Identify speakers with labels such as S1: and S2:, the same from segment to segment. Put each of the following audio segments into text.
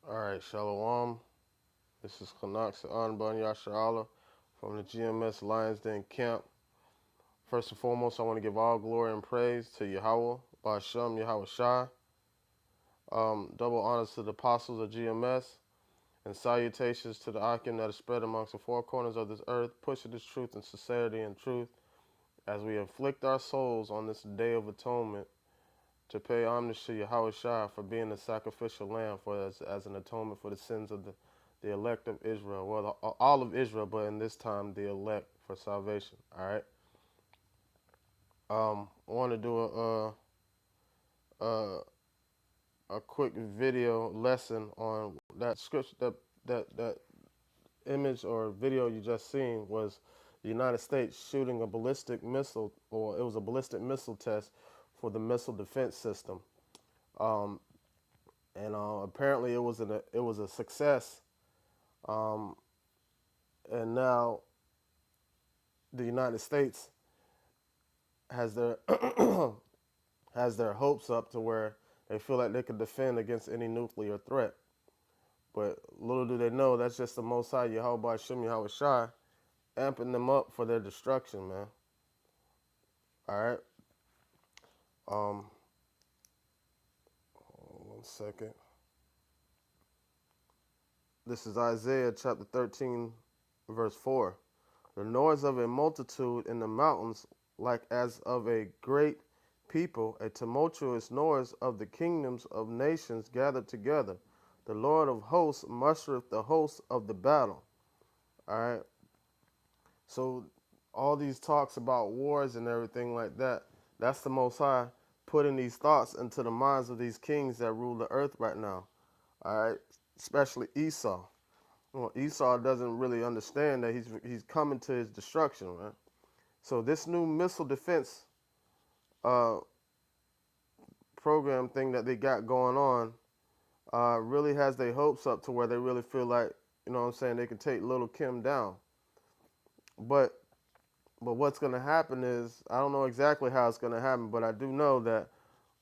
S1: All right, Shalom. This is Kanak Anban Yasharala from the GMS Lions Den Camp. First and foremost, I want to give all glory and praise to Yahweh, Ba'Shem, Yahweh Shai. Double honors to the apostles of GMS, and salutations to the Akim that is spread amongst the four corners of this earth, pushing this truth and sincerity and truth as we afflict our souls on this day of atonement to pay homage to Yahweh Shai for being the sacrificial lamb for as an atonement for the sins of the elect of Israel. Well, all of Israel, but in this time, the elect for salvation. All right. I want to do a a quick video lesson on that scripture that image or video you just seen was the United States shooting a ballistic missile, or it was a ballistic missile test for the missile defense system. Um, and apparently it was a success. Um, and now the United States has their has their hopes up to where they feel like they can defend against any nuclear threat. But little do they know that's just the Most High Yahweh Shem Yahweh Shai amping them up for their destruction, man. All right. Um, One second. This is Isaiah chapter 13, verse 4. The noise of a multitude in the mountains, like as of a great people, a tumultuous noise of the kingdoms of nations gathered together. The Lord of hosts mustereth the hosts of the battle. All right. So all these talks about wars and everything like that, that's the Most High putting these thoughts into the minds of these kings that rule the earth right now. All right. Especially Esau. Well, Esau doesn't really understand that he's coming to his destruction, right? So this new missile defense uh, program thing that they got going on really has their hopes up to where they really feel like, you know what I'm saying, they can take little Kim down. But what's going to happen is, I don't know exactly how it's going to happen, but I do know that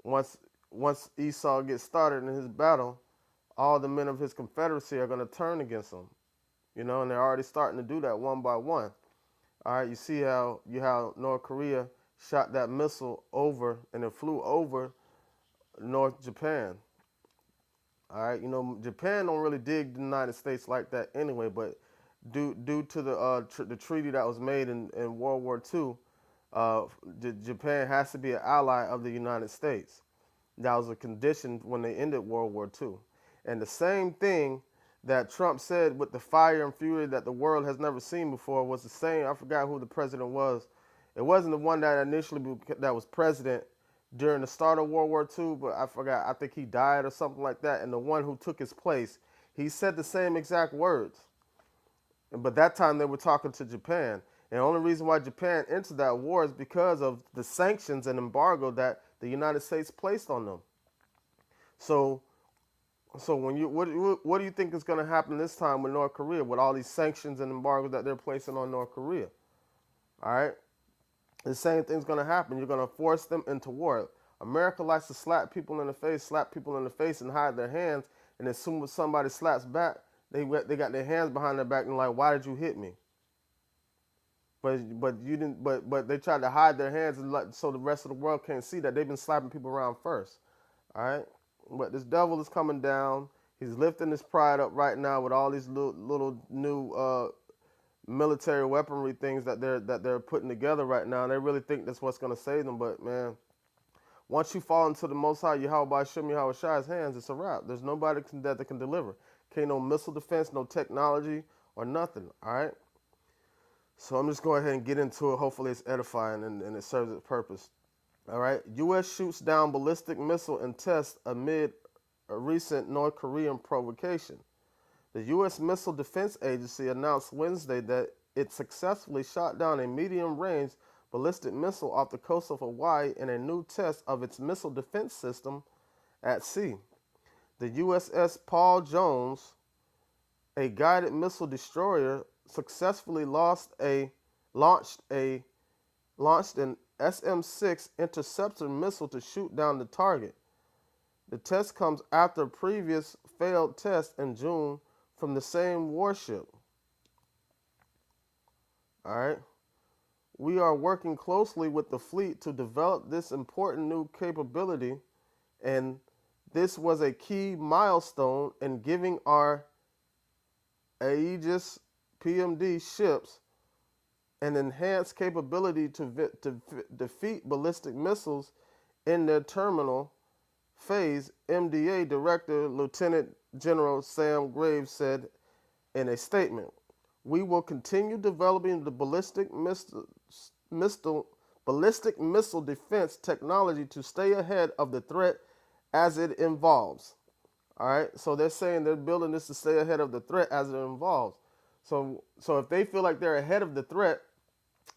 S1: once Esau gets started in his battle, all the men of his confederacy are going to turn against him. You know, and they're already starting to do that one by one. All right, you see how North Korea shot that missile over, and it flew over North Japan. All right, you know, Japan don't really dig the United States like that anyway, but due to the treaty that was made in World War II, Japan has to be an ally of the United States. That was a condition when they ended World War II. And the same thing that Trump said with the fire and fury that the world has never seen before was the same. I forgot who the president was. It wasn't the one that that was president during the start of World War II, but I forgot. I think he died or something like that. And the one who took his place, he said the same exact words. But that time they were talking to Japan. And the only reason why Japan entered that war is because of the sanctions and embargo that the United States placed on them. So, when you what do you think is going to happen this time with North Korea with all these sanctions and embargoes that they're placing on North Korea? All right, the same thing's going to happen. You're going to force them into war. America likes to slap people in the face, and hide their hands. And as soon as somebody slaps back, they got their hands behind their back and like, why did you hit me? But you didn't. But they tried to hide their hands and so the rest of the world can't see that they've been slapping people around first. All right. But this devil is coming down. He's lifting his pride up right now with all these little new military weaponry things that they're putting together right now. And they really think that's what's going to save them. But man, once you fall into the Most High Yahweh Shem Yahweh Shai's hands, it's a wrap. There's nobody that can deliver. Can't no missile defense, no technology, or nothing. All right. So I'm just going ahead and get into it. Hopefully it's edifying and it serves its purpose. All right. U.S. shoots down ballistic missile in test amid a recent North Korean provocation. The U.S. Missile Defense Agency announced Wednesday that it successfully shot down a medium-range ballistic missile off the coast of Hawaii in a new test of its missile defense system at sea. The USS Paul Jones, a guided missile destroyer, successfully launched an SM-6 interceptor missile to shoot down the target. The test comes after previous failed test in June from the same warship. All right. We are working closely with the fleet to develop this important new capability, and this was a key milestone in giving our Aegis PMD ships an enhanced capability to defeat ballistic missiles in their terminal phase, MDA Director Lieutenant General Sam Graves said in a statement. We will continue developing the ballistic missile defense technology to stay ahead of the threat as it evolves. All right, so they're saying they're building this to stay ahead of the threat as it evolves. So if they feel like they're ahead of the threat,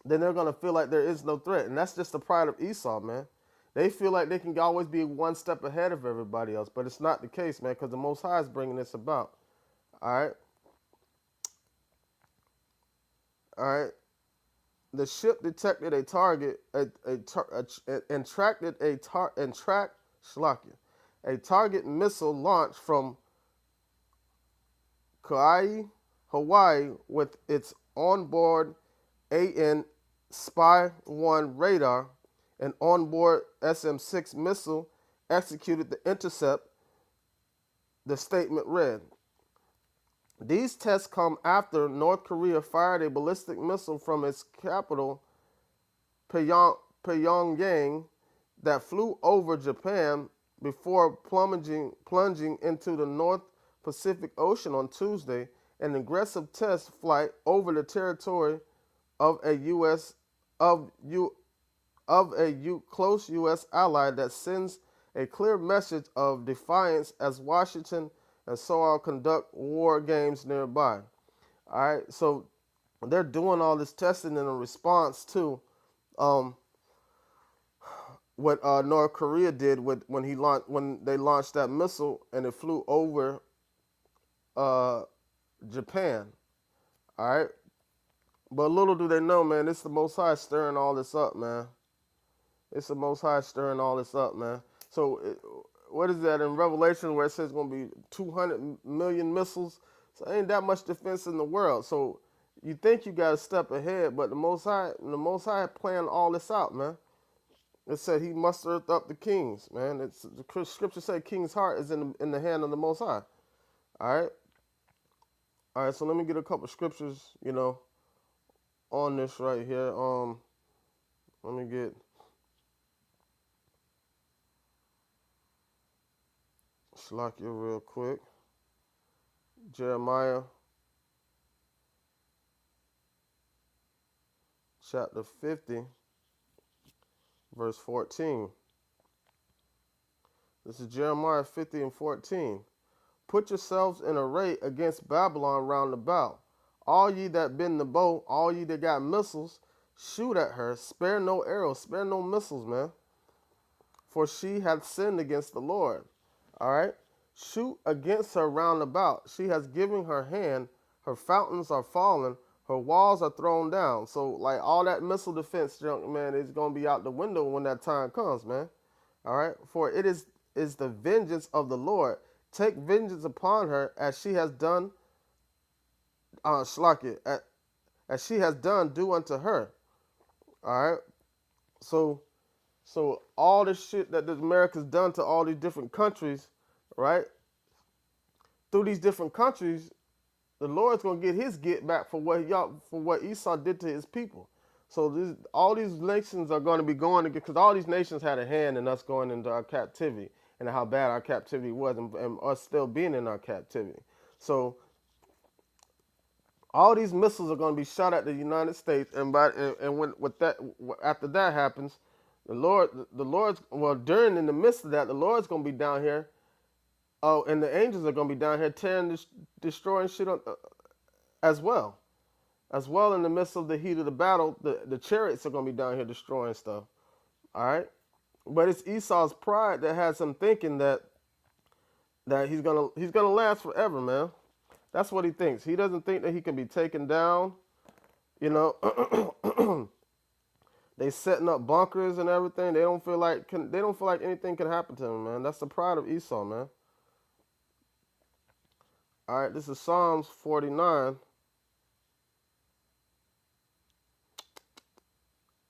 S1: then they're gonna feel like there is no threat, and that's just the pride of Esau, man. They feel like they can always be one step ahead of everybody else, but it's not the case, man, because the Most High is bringing this about. All right, all right. The ship detected a target and tracked a target missile launched from Kauai, Hawaii, with its onboard AN Spy 1 radar and onboard SM-6 missile executed the intercept, the statement read. These tests come after North Korea fired a ballistic missile from its capital, Pyongyang, that flew over Japan before plunging into the North Pacific Ocean on Tuesday, an aggressive test flight over the territory of a close U.S. ally that sends a clear message of defiance as Washington and Seoul conduct war games nearby. All right, so they're doing all this testing in a response to um, what North Korea did when they launched that missile and it flew over uh, Japan. All right, but little do they know, man, it's the Most High stirring all this up, man. It's the Most High stirring all this up, man. So, what is that in Revelation where it says it's going to be 200 million missiles? So, ain't that much defense in the world. So, you think you got a step ahead, but the Most High planned all this out, man. It said He mustereth up the kings, man. The scripture said King's heart is in the hand of the Most High. All right, all right. So let me get a couple scriptures, on this right here. Let me get Shalakia real quick. Jeremiah chapter 50, verse 14. This is Jeremiah 50 and 14. Put yourselves in array against Babylon round about. All ye that bend the bow, all ye that got missiles, shoot at her. Spare no arrows, spare no missiles, man. For she hath sinned against the Lord. All right? Shoot against her round about. She has given her hand. Her fountains are fallen. Her walls are thrown down. So, like, all that missile defense junk, man, is going to be out the window when that time comes, man. All right? For it is the vengeance of the Lord. Take vengeance upon her as she has done, as she has done, do unto her. All right? So all this shit that America's done to all these different countries, right? Through these different countries, the Lord's gonna get His get back for what Esau did to His people. So all these nations are going to be going to get, because all these nations had a hand in us going into our captivity and how bad our captivity was, and us still being in our captivity. So all these missiles are going to be shot at the United States, and after that happens, the Lord's during in the midst of that, the Lord's going to be down here. Oh, and the angels are going to be down here destroying shit as well. As well, in the midst of the heat of the battle, the chariots are going to be down here destroying stuff. All right? But it's Esau's pride that has him thinking that he's gonna last forever, man. That's what he thinks. He doesn't think that he can be taken down. You know, they setting up bunkers and everything. They don't feel like anything can happen to him, man. That's the pride of Esau, man. All right, this is Psalms 49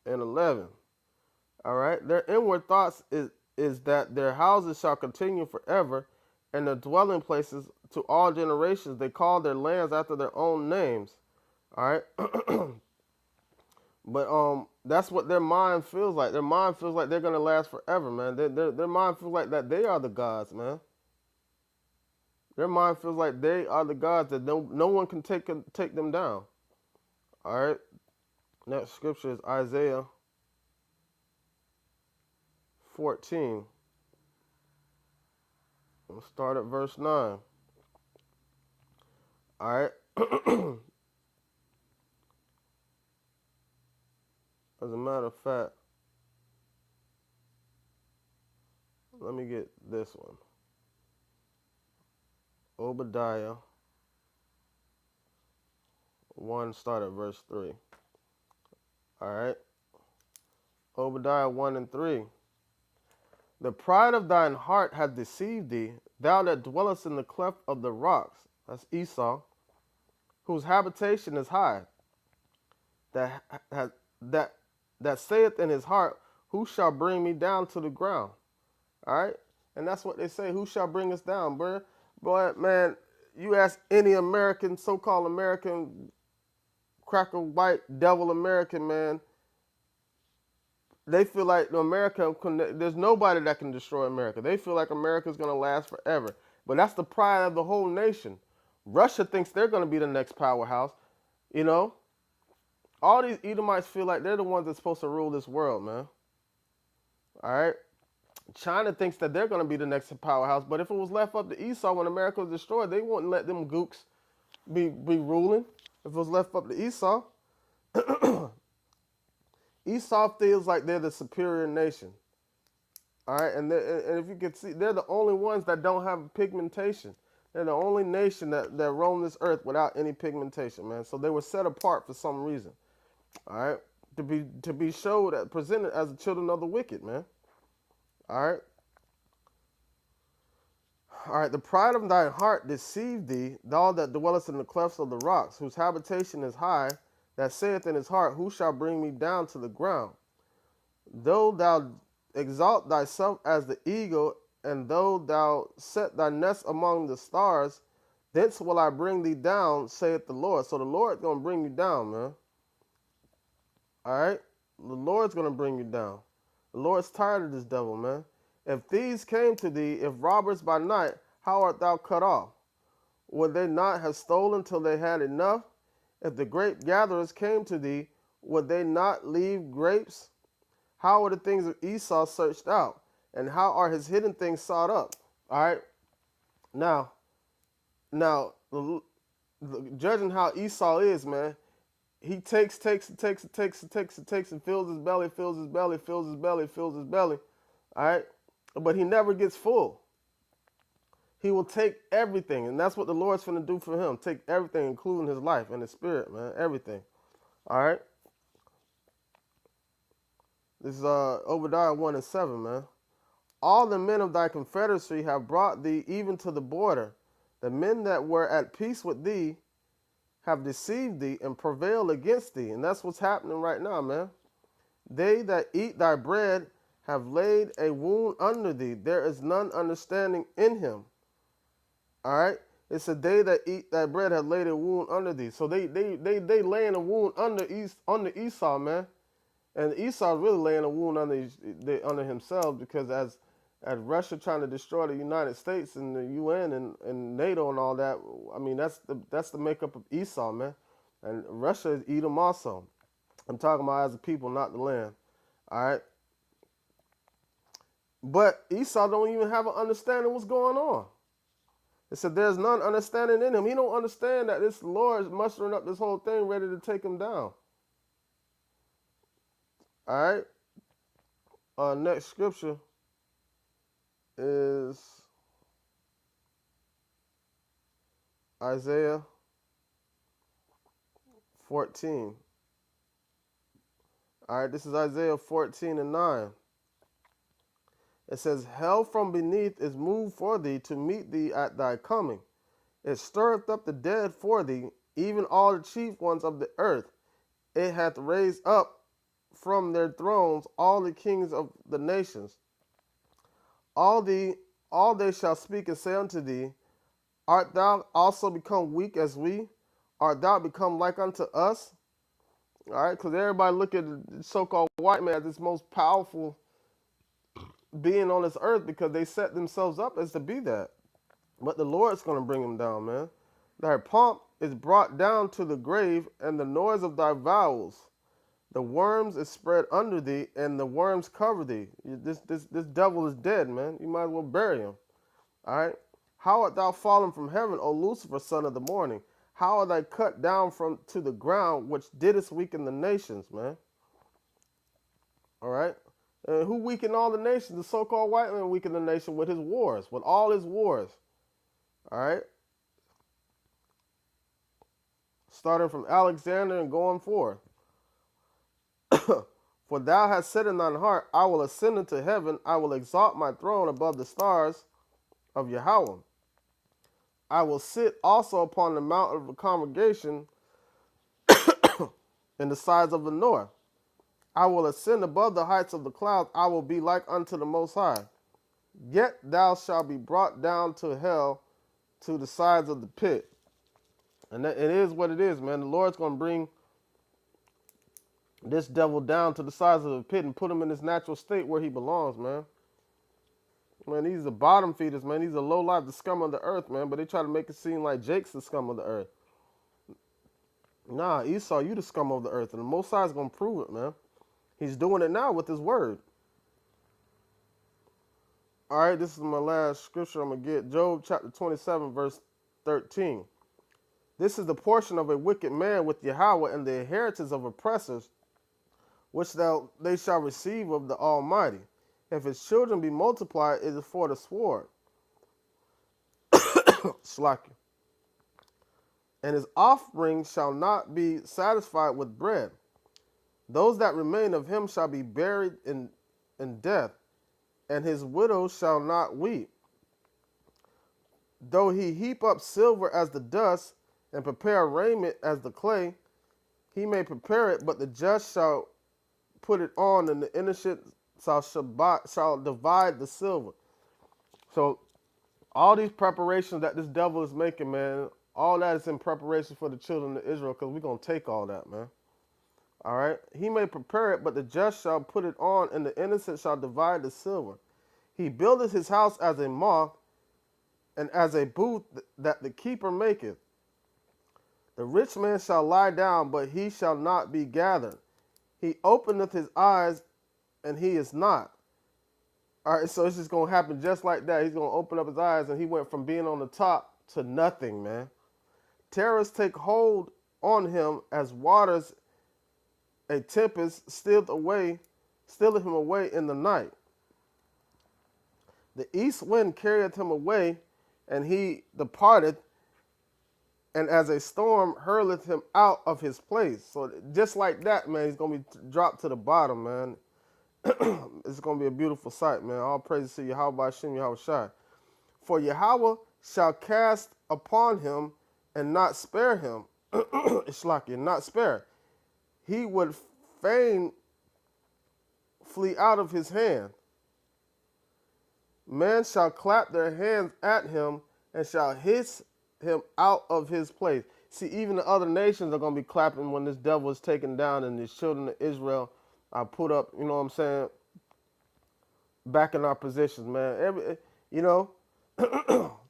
S1: and 11. All right, their inward thoughts is that their houses shall continue forever, and their dwelling places to all generations. They call their lands after their own names. All right, but that's what their mind feels like. Their mind feels like they're gonna last forever, man. Their mind feels like that they are the gods, man. Their mind feels like they are the gods that no one can take them down. All right. Next scripture is Isaiah 14. We'll start at verse 9. All right. As a matter of fact, let me get this one. Obadiah 1, start at verse 3. All right. Obadiah 1 and 3. The pride of thine heart hath deceived thee, thou that dwellest in the cleft of the rocks. That's Esau, whose habitation is high. That that that saith in his heart, who shall bring me down to the ground? All right, and that's what they say. Who shall bring us down, bro? Boy, man, you ask any American, so-called American, cracker white devil American, man, they feel like there's nobody that can destroy America. They feel like America's going to last forever. But that's the pride of the whole nation. Russia thinks they're going to be the next powerhouse. You know, all these Edomites feel like they're the ones that's supposed to rule this world, man. All right. China thinks that they're going to be the next powerhouse. But if it was left up to Esau when America was destroyed, they wouldn't let them gooks be ruling. If it was left up to Esau, Esau feels like they're the superior nation. All right, and if you can see, they're the only ones that don't have pigmentation. They're the only nation that roam this earth without any pigmentation, man. So they were set apart for some reason. All right, to be showed, presented as the children of the wicked, man. All right. All right, the pride of thine heart deceived thee, thou that dwellest in the clefts of the rocks, whose habitation is high, that saith in his heart, who shall bring me down to the ground? Though thou exalt thyself as the eagle, and though thou set thy nest among the stars, thence will I bring thee down, saith the Lord. So the Lord's going to bring you down, man. All right? The Lord's going to bring you down. The Lord's tired of this devil, man. If thieves came to thee, if robbers by night, how art thou cut off? Would they not have stolen till they had enough? If the grape gatherers came to thee, would they not leave grapes? How are the things of Esau searched out? And how are his hidden things sought up? All right. Now, judging how Esau is, man, he takes, and fills his belly, fills his belly, fills his belly, fills his belly. All right. But he never gets full. He will take everything. And that's what the Lord's going to do for him. Take everything, including his life and his spirit, man. Everything. All right. This is Obadiah 1 and 7, man. All the men of thy confederacy have brought thee even to the border. The men that were at peace with thee have deceived thee and prevailed against thee. And that's what's happening right now, man. They that eat thy bread have laid a wound under thee. There is none understanding in him. All right? It's a they that eat thy bread have laid a wound under thee. So they laying a wound under Esau, man. And Esau's really laying a wound under himself, because as Russia trying to destroy the United States and the UN and NATO and all that, I mean, that's the makeup of Esau, man. And Russia is Edom also. I'm talking about as a people, not the land. All right? But Esau don't even have an understanding what's going on. It said there's none understanding in him. He don't understand that this Lord is mustering up this whole thing ready to take him down. All right. Next scripture is Isaiah 14. All right, this is Isaiah 14 and 9. It says, hell from beneath is moved for thee to meet thee at thy coming. It stirreth up the dead for thee, even all the chief ones of the earth. It hath raised up from their thrones all the kings of the nations. All thee, all they shall speak and say unto thee, Art thou also become weak as we? Art thou become like unto us? All right, because everybody look at the so-called white man as this most powerful being on this earth because they set themselves up as to be that. But the Lord's going to bring them down, man. Thy pomp is brought down to the grave, and the noise of thy vowels. The worms is spread under thee, and the worms cover thee. This devil is dead, man. You might as well bury him. All right. How art thou fallen from heaven, O Lucifer, son of the morning? How art thou cut down from to the ground, which didst weaken the nations, man? All right. And who weakened all the nations? The so-called white man weakened the nation with his wars, with all his wars. All right. Starting from Alexander and going forth. For thou hast said in thine heart, I will ascend into heaven, I will exalt my throne above the stars of Yahweh. I will sit also upon the mount of the congregation in the sides of the north. I will ascend above the heights of the clouds, I will be like unto the Most High. Yet thou shalt be brought down to hell, to the sides of the pit. And it is what it is, man. The Lord's going to bring this devil down to the sides of the pit and put him in his natural state where he belongs, man. Man, these are bottom feeders, man. These are low life, the scum of the earth, man. But they try to make it seem like Jake's the scum of the earth. Nah, Esau, you the scum of the earth. And the Most High is going to prove it, man. He's doing it now with his word. All right, this is my last scripture I'm going to get. Job chapter 27, verse 13. This is the portion of a wicked man with Yahweh and the inheritance of oppressors, which they shall receive of the Almighty. If his children be multiplied, it is for the sword. Slack. And his offspring shall not be satisfied with bread. Those that remain of him shall be buried in death, and his widow shall not weep. Though he heap up silver as the dust, and prepare raiment as the clay, he may prepare it, but the just shall put it on, and the innocent shall divide the silver. So all these preparations that this devil is making, man, all that is in preparation for the children of Israel, because we're going to take all that, man. All right? He may prepare it, but the just shall put it on, and the innocent shall divide the silver. He buildeth his house as a moth, and as a booth that the keeper maketh. The rich man shall lie down, but he shall not be gathered. He openeth his eyes, and he is not. All right, so it's just going to happen just like that. He's going to open up his eyes, and he went from being on the top to nothing, man. Terrors take hold on him as waters, a tempest stealeth him away in the night. The east wind carrieth him away, and he departeth, and as a storm hurleth him out of his place. So just like that, man, he's going to be dropped to the bottom, man. It's going to be a beautiful sight, man. All praises to Yahweh Hashem, Yahweh Shai. For Yahweh shall cast upon him and not spare him. Ishlaki, not spare. He would fain flee out of his hand. Men shall clap their hands at him and shall hiss him out of his place. See, even the other nations are going to be clapping when this devil is taken down and the children of Israel are put up, you know what I'm saying, back in our positions, man.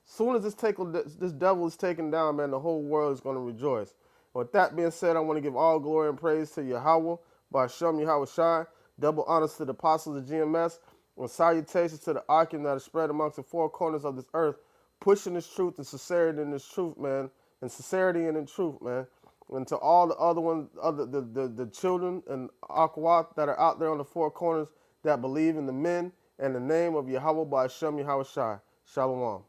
S1: Soon as this devil is taken down, man, the whole world is going to rejoice. With that being said, I want to give all glory and praise to Yahweh, Ba'ashem Yahweh Shai, double honors to the apostles of GMS, and salutations to the Akim that is spread amongst the four corners of this earth, pushing this truth and sincerity in this truth, man, and sincerity and in truth, man. And to all the other ones, the children and Akwat that are out there on the four corners that believe in the men and the name of Yahweh Ba'ashem Yahweh Shai. Shalom.